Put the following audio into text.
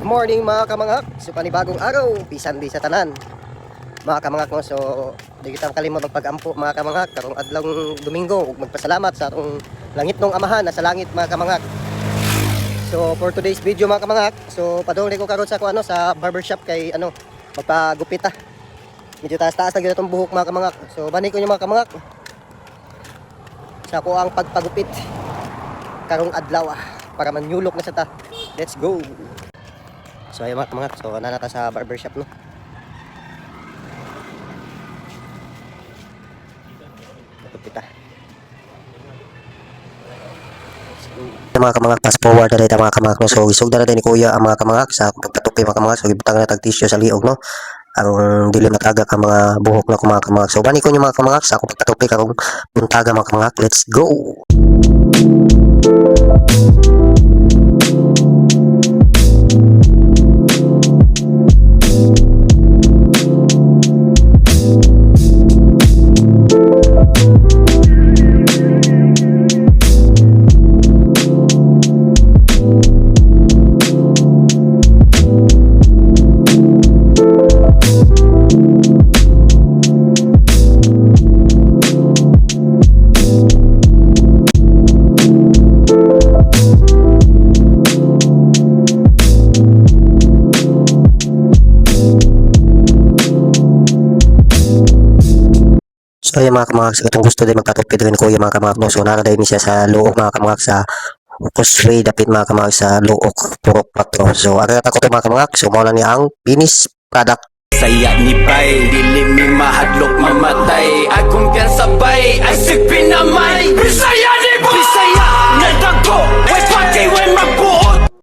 Good morning mga kamangak. So panibagong araw, bisan di sa tanan. Mga kamangak mo, so di kita kalimot magpag-ampo mga kamangak karong adlong Domingo ug magpasalamat sa atong langit nung amahan na sa langit mga kamangak. So for today's video mga kamangak, so padong ko karon sa sa barbershop kay magpagupit ta. Medyo taas-taas na gyud atong buhok mga kamangak. So bani ko niyo mga kamangak. Sa ko ang pagpagupit karong adlaw para manyulok na sa ta. Let's go. So ayun mga, so nanata sa barbershop no. Pagupita. Mga kamangak, pass forward na rin mga kamangak no. So isog na rin ni kuya ang mga kamangak sa pagpatupi mga kamangak. So ibutang na tag tissue sa liog no. Ang dili natagak ang mga buhok na mga kamangak. So bani ko niyo mga kamangak sa akong pagpatupi karong buntaga mga kamangak. Let's go. So yung mga kamangak, sa katong gusto din magpatupi din ko yung mga kamangak no. So naraday ni siya sa luok mga kamangak sa Cosway dapit mga kamangak sa luok purok 4. So agad ako to mga kamangak. So mao na niya ang finished product. Saya ni Pai, dili mi mahadlok mamatay. Akong piyansa